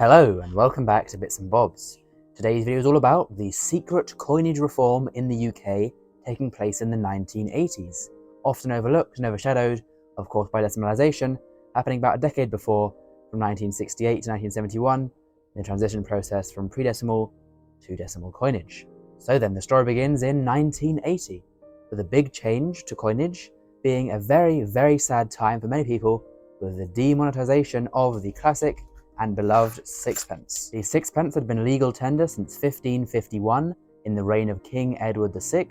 Hello and welcome back to Bits and Bobs. Today's video is all about the secret coinage reform in the UK taking place in the 1980s, often overlooked and overshadowed, of course, by demonetization, happening about a decade before, from 1968 to 1971, the transition process from pre-decimal to decimal coinage. So then the story begins in 1980, with a big change to coinage being a very, very sad time for many people, with the demonetization of the classic and beloved sixpence. The sixpence had been legal tender since 1551 in the reign of King Edward VI,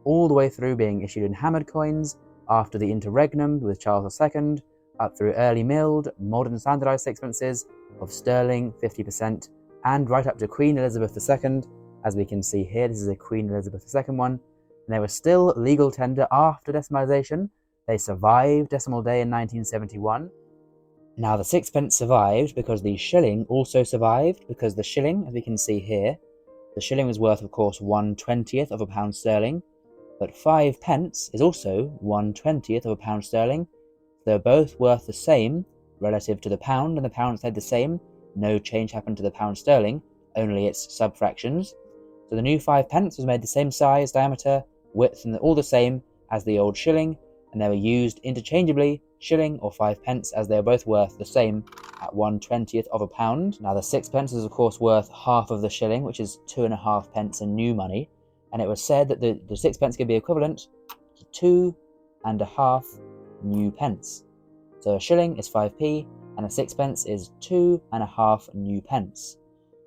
all the way through being issued in hammered coins after the interregnum with Charles II, up through early milled, modern standardized sixpences of sterling 50%, and right up to Queen Elizabeth II. As we can see here, this is a Queen Elizabeth II one. And they were still legal tender after decimalization. They survived decimal day in 1971. Now the sixpence survived because the shilling also survived, because the shilling, as we can see here, the shilling was worth, of course, 1/20th of a pound sterling, but 5 pence is also 1/20th of a pound sterling. They're both worth the same relative to the pound, and the pound stayed the same. No change happened to the pound sterling, only its subfractions. So the new 5 pence was made the same size, diameter, width, and all the same as the old shilling, and they were used interchangeably, shilling or 5 pence, as they are both worth the same at 1/20th of a pound. Now the sixpence is of course worth half of the shilling, which is 2.5 pence in new money, and it was said that the sixpence could be equivalent to 2.5 new pence. So a shilling is 5p and a sixpence is 2.5 new pence.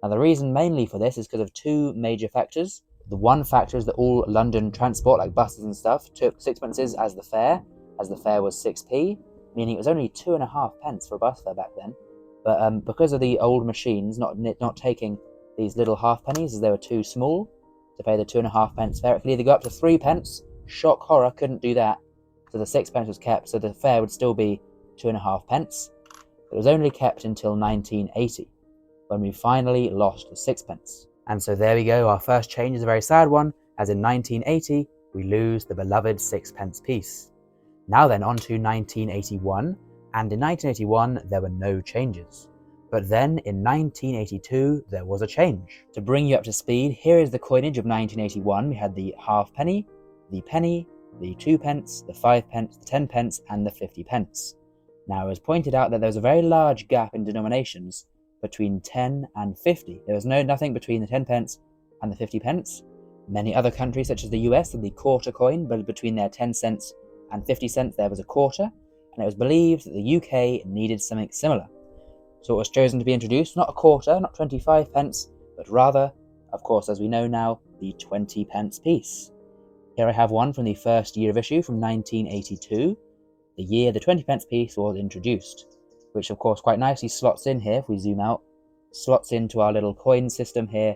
Now the reason mainly for this is because of two major factors. The one factor is that all London transport, like buses and stuff, took sixpences as the fare was 6p, meaning it was only 2.5 pence for a bus fare back then. But because of the old machines not taking these little halfpennies, as they were too small to pay the 2.5 pence fare, it could either go up to 3 pence, shock horror, couldn't do that, so the sixpence was kept, so the fare would still be 2.5 pence. It was only kept until 1980, when we finally lost the sixpence. And so there we go, our first change is a very sad one, as in 1980, we lose the beloved sixpence piece. Now then, on to 1981, and in 1981 there were no changes. But then in 1982 there was a change. To bring you up to speed, here is the coinage of 1981. We had the halfpenny, the penny, the 2 pence, the 5 pence, the 10 pence, and the 50 pence. Now it was pointed out that there was a very large gap in denominations between 10 and 50. There was nothing between the 10 pence and the 50 pence. Many other countries, such as the US, had the quarter coin, but between their 10 cents and 50 cents there was a quarter, and it was believed that the UK needed something similar. So it was chosen to be introduced, not a quarter, not 25 pence, but rather, of course, as we know now, the 20 pence piece. Here I have one from the first year of issue, from 1982, the year the 20 pence piece was introduced, which of course quite nicely slots in here, if we zoom out, slots into our little coin system here,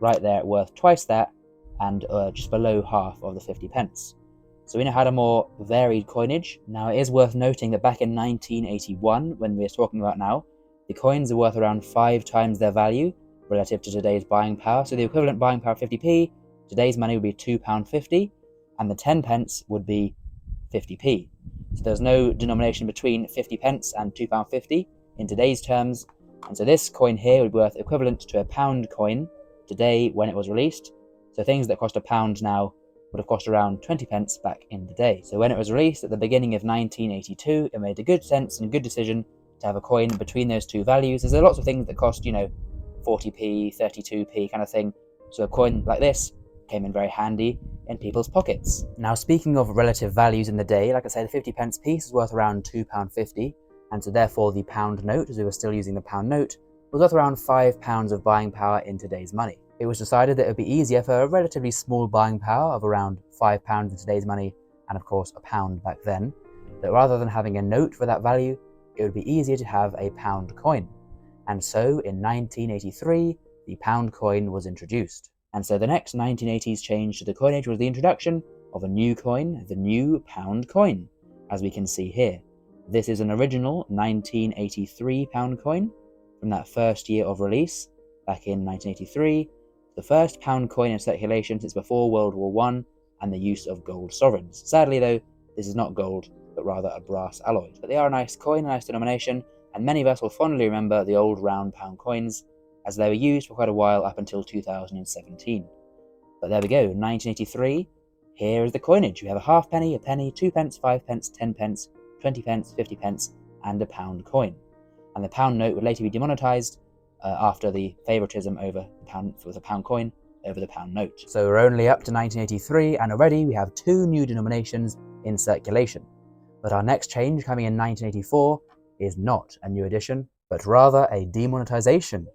right there, worth twice that, and just below half of the 50 pence. So we now had a more varied coinage. Now it is worth noting that back in 1981, when we're talking about now, the coins are worth around 5 times their value relative to today's buying power. So the equivalent buying power of 50p, today's money would be £2.50, and the 10 pence would be 50p. So there's no denomination between 50 pence and £2.50 in today's terms, and so this coin here would be worth equivalent to a pound coin today when it was released. So things that cost £1 now would have cost around 20 pence back in the day. So when it was released at the beginning of 1982, it made a good sense and a good decision to have a coin between those two values. There's lots of things that cost, 40p, 32p kind of thing. So a coin like this came in very handy in people's pockets. Now, speaking of relative values in the day, like I say, the 50 pence piece is worth around £2.50, and so therefore the pound note, as we were still using the pound note, was worth around £5 of buying power in today's money. It was decided that it would be easier for a relatively small buying power of around £5 in today's money, and of course a pound back then, that rather than having a note for that value, it would be easier to have a pound coin. And so in 1983, the pound coin was introduced. And so the next 1980s change to the coinage was the introduction of a new coin, the new pound coin, as we can see here. This is an original 1983 pound coin from that first year of release, back in 1983, the first pound coin in circulation since before World War I, and the use of gold sovereigns. Sadly though, this is not gold, but rather a brass alloy. But they are a nice coin, a nice denomination, and many of us will fondly remember the old round pound coins, as they were used for quite a while up until 2017. But there we go, 1983, here is the coinage. We have a halfpenny, a penny, 2p, 5p, 10p, 20p, 50p, and a pound coin. And the pound note would later be demonetised after the favouritism over the pound, for the pound coin over the pound note. So we're only up to 1983, and already we have 2 new denominations in circulation. But our next change, coming in 1984, is not a new addition, but rather a demonetisation,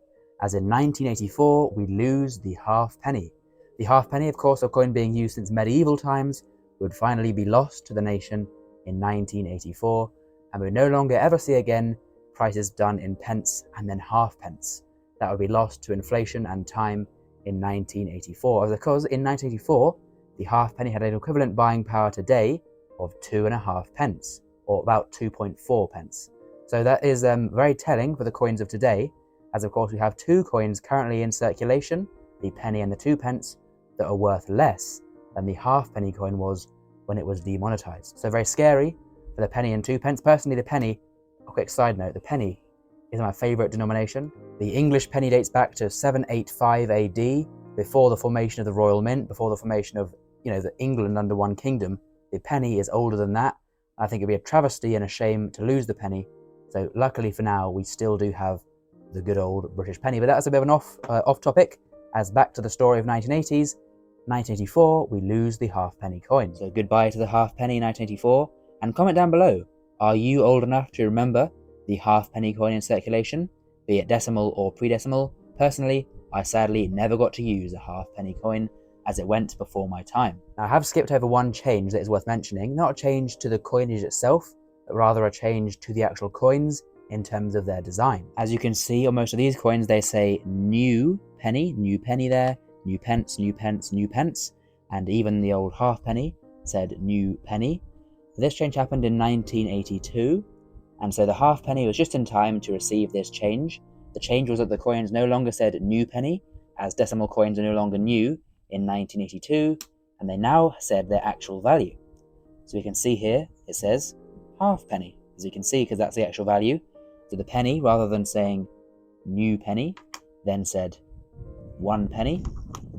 as in 1984 we lose the halfpenny. The halfpenny, of course, a coin being used since medieval times, would finally be lost to the nation in 1984, and we would no longer ever see again prices done in pence and then halfpence. That would be lost to inflation and time in 1984, because in 1984 the halfpenny had an equivalent buying power today of 2.5p, or about 2.4 pence. So that is very telling for the coins of today, as of course we have 2 coins currently in circulation, the penny and the 2p, that are worth less than the halfpenny coin was when it was demonetised. So very scary for the penny and 2p. Personally, the penny, a quick side note, the penny is my favourite denomination. The English penny dates back to 785 AD, before the formation of the Royal Mint, before the formation of, the England under one kingdom. The penny is older than that. I think it'd be a travesty and a shame to lose the penny. So luckily for now, we still do have the good old British penny. But that's a bit of an off topic, as back to the story of 1980s. 1984, we lose the halfpenny coin. So goodbye to the halfpenny 1984, and comment down below, are you old enough to remember the halfpenny coin in circulation, be it decimal or pre-decimal? Personally, I sadly never got to use a halfpenny coin, as it went before my time. Now I have skipped over one change that is worth mentioning, not a change to the coinage itself, but rather a change to the actual coins in terms of their design. As you can see on most of these coins, they say new penny there, new pence, new pence, new pence, and even the old halfpenny said new penny. This change happened in 1982, and so the halfpenny was just in time to receive this change. The change was that the coins no longer said new penny, as decimal coins are no longer new in 1982, and they now said their actual value. So we can see here, it says halfpenny, as you can see, because that's the actual value. So the penny, rather than saying new penny, then said 1 penny.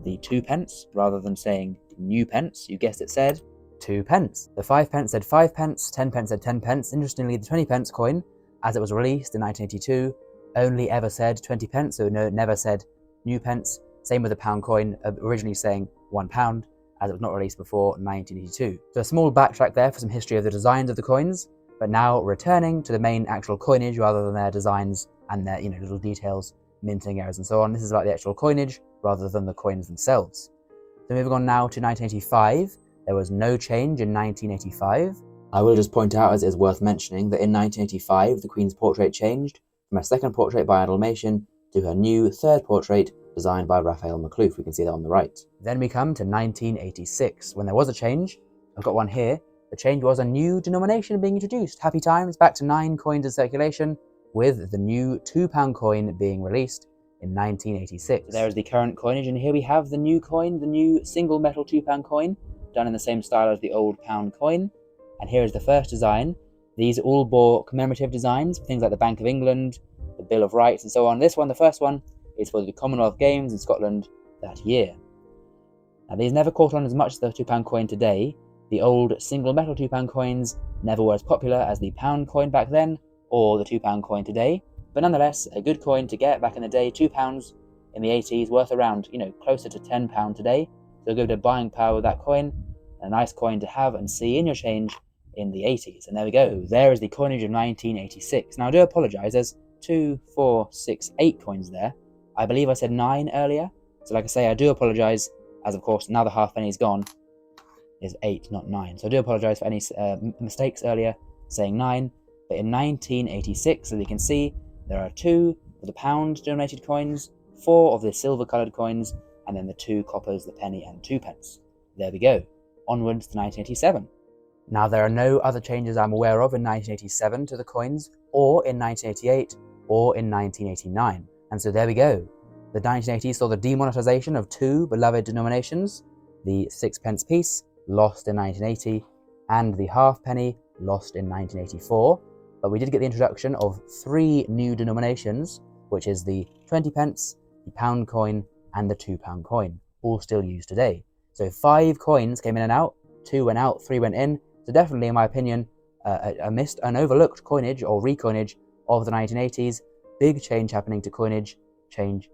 The 2p, rather than saying new pence, you guessed it, said 2p. The 5p said 5p, 10p said 10p. Interestingly, the 20p coin, as it was released in 1982, only ever said 20p, so no, it never said new pence. Same with the pound coin, originally saying £1, as it was not released before 1982. So a small backtrack there for some history of the designs of the coins, but now returning to the main actual coinage rather than their designs and their little details, minting errors and so on. This is about the actual coinage rather than the coins themselves. So moving on now to 1985, there was no change in 1985. I will just point out, as it is worth mentioning, that in 1985 the Queen's portrait changed from a second portrait by Adelmation to her new third portrait designed by Raphael Maklouf. We can see that on the right. Then we come to 1986, when there was a change. I've got one here. The change was a new denomination being introduced. Happy times, back to 9 coins in circulation, with the new £2 coin being released in 1986. There is the current coinage, and here we have the new coin, the new single metal £2 coin, done in the same style as the old pound coin. And here is the first design. These all bore commemorative designs, things like the Bank of England, the Bill of Rights, and so on. This one, the first one, is for the Commonwealth Games in Scotland that year. Now these never caught on as much as the £2 coin today. The old single metal £2 coins never were as popular as the pound coin back then, or the £2 coin today, but nonetheless a good coin to get back in the day. £2 in the 80s, worth around, closer to £10 today, so a good bit of buying power with that coin, a nice coin to have and see in your change in the 80s. And there we go, there is the coinage of 1986. Now I do apologise, there's 2, 4, 6, 8 coins there. I believe I said 9 earlier, so like I say, I do apologise, as of course now the halfpenny is gone, is 8, not 9. So I do apologise for any mistakes earlier, saying 9. But in 1986, as you can see, there are 2 of the pound denominated coins, 4 of the silver coloured coins, and then the 2 coppers, the penny and 2p. There we go, onwards to 1987. Now there are no other changes I'm aware of in 1987 to the coins, or in 1988, or in 1989. And so there we go. The 1980s saw the demonetisation of 2 beloved denominations, the 6p piece, lost in 1980, and the halfpenny, lost in 1984. but we did get the introduction of 3 new denominations, which is the 20 pence, the £1 coin, and the £2 coin, all still used today. So 5 coins came in and out, 2 went out, 3 went in. So definitely, in my opinion, an overlooked coinage or recoinage of the 1980s. Big change happening to coinage,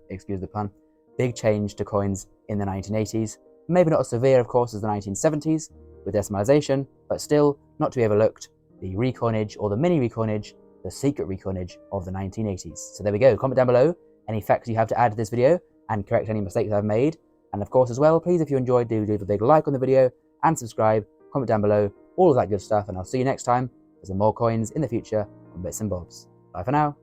excuse the pun, big change to coins in the 1980s. Maybe not as severe, of course, as the 1970s with decimalization, but still not to be overlooked, the recoinage or the mini recoinage, the secret recoinage of the 1980s. So there we go. Comment down below any facts you have to add to this video and correct any mistakes I've made. And of course as well, please, if you enjoyed, do leave a big like on the video and subscribe, comment down below, all of that good stuff, and I'll see you next time for some more coins in the future on Bits and Bobs. Bye for now.